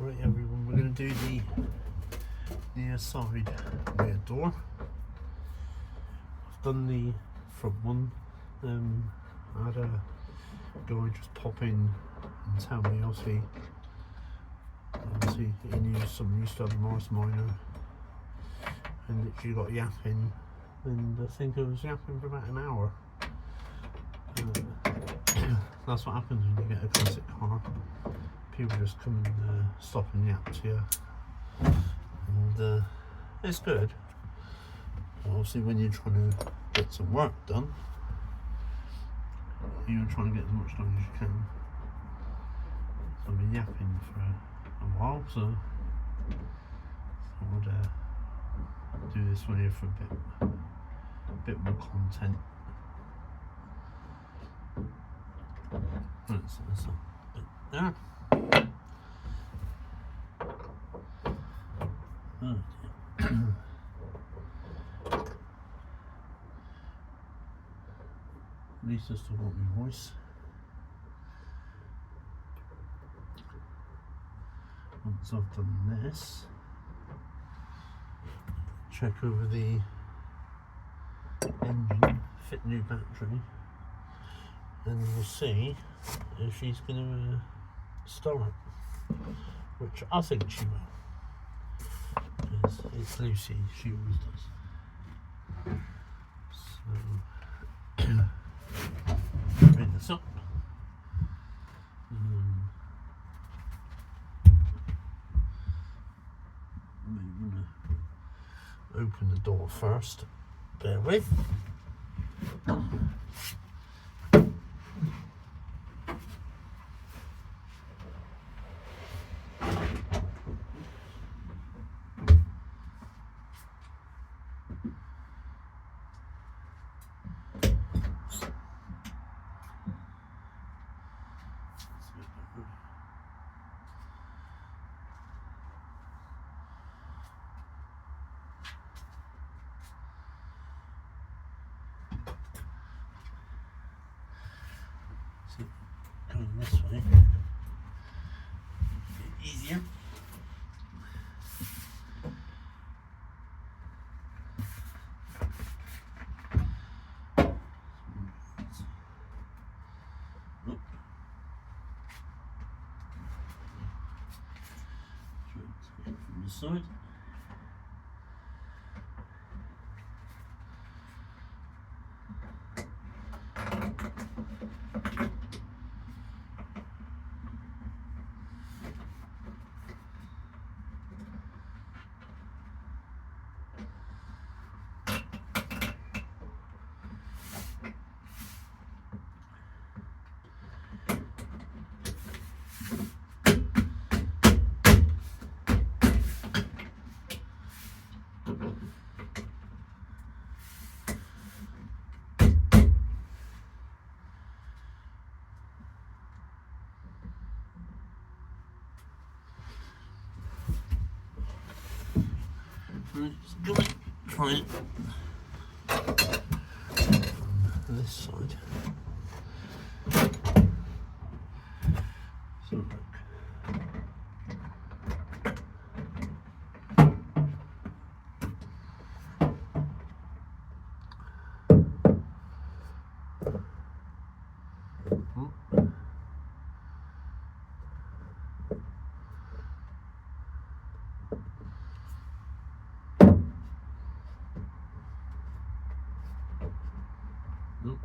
Right everyone, we're going to do the near side rear door. I've done the front one. I had a guy just pop in and tell me obviously he knew someone used to have a Morris Minor and literally got yapping, and I think I was yapping for about an hour. That's what happens when you get a classic car. People just come and stop and yap to you, and it's good. Obviously when you're trying to get some work done, you're trying to get as much done as you can. So I've been yapping for a while, so I would do this one here for a bit more content. That's a bit there. Oh dear. At least I still got my voice. Once I've done this, check over the engine, fit new battery, and we'll see if she's going to start, which I think she will, because it's Lucy, she always does. So bring this up. I'm going to open the door first. Bear with. See, going this way, a bit easier. From this side. Right, just going to try it on this side. So look. Nope.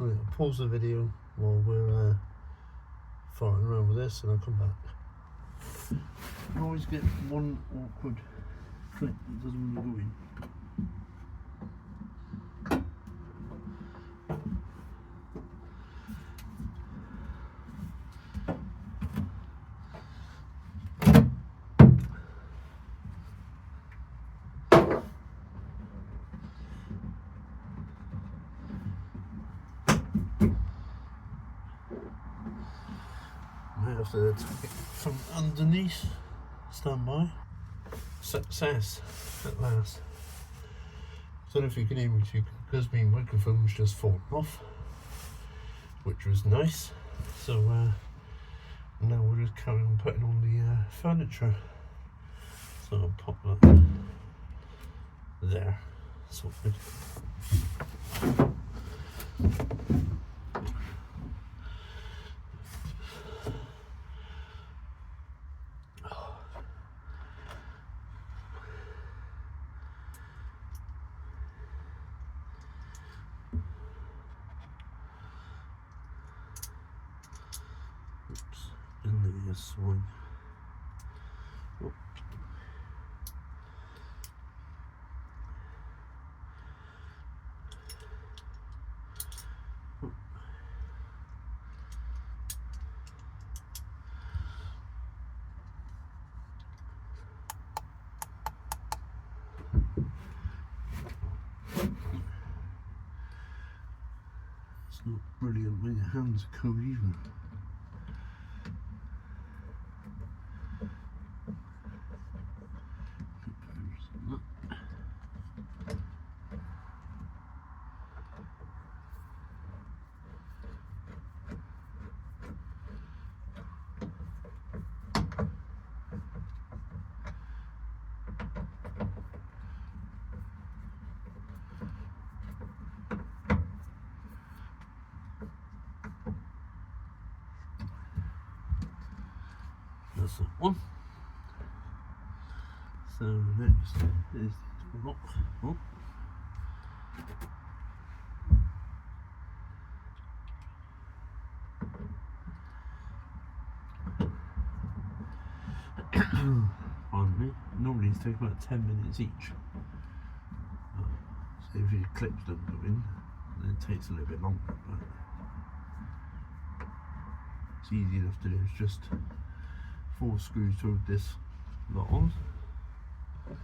Right, I'll pause the video while we're farting around with this, and I'll come back. You always get one awkward clip that doesn't want to go in. Might have to attack it from underneath. Stand by. Success at last. I don't know if you can hear me too, because my microphone's just fallen off, which was nice. So now we'll just carry on putting on the furniture. So I'll pop that there. Sorted. And the swing. Oh. Oh. It's not brilliant when your hands are cold either. That's that one. So next is the lock. Oh. Pardon me. Normally it's take about 10 minutes each. So if your clips don't go in, then it takes a little bit longer. But it's easy enough to do. It's just 4 screws to hold this lot on,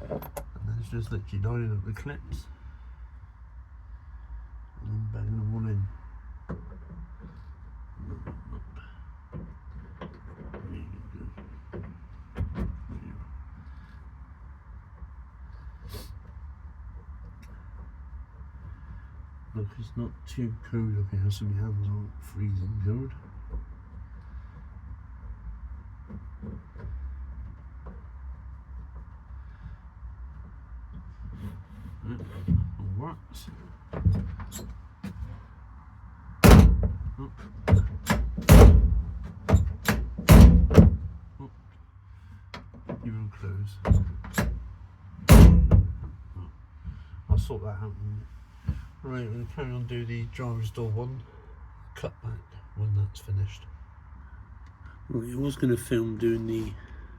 and then it's just literally lining up the clips and then banging them all in. There you go. Look, it's not too cold up here, so my hands aren't freezing cold. Works. Oh. Oh. Even close. Oh. I'll sort that out. Right, we'll carry on do the driver's door one. Cut back when that's finished. Right, I was going to film doing the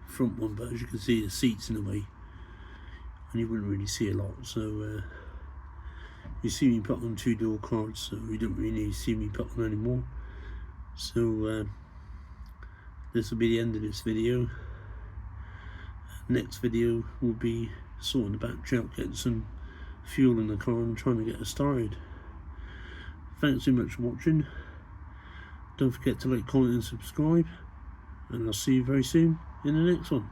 front one, but as you can see the seat's in the way and you wouldn't really see a lot, so you see me put on 2 door cards, so you don't really see me put on anymore. So this will be the end of this video. Next video will be sorting the battery out, getting some fuel in the car and trying to get it started. Thanks so much for watching. Don't forget to like, comment and subscribe, and I'll see you very soon in the next one.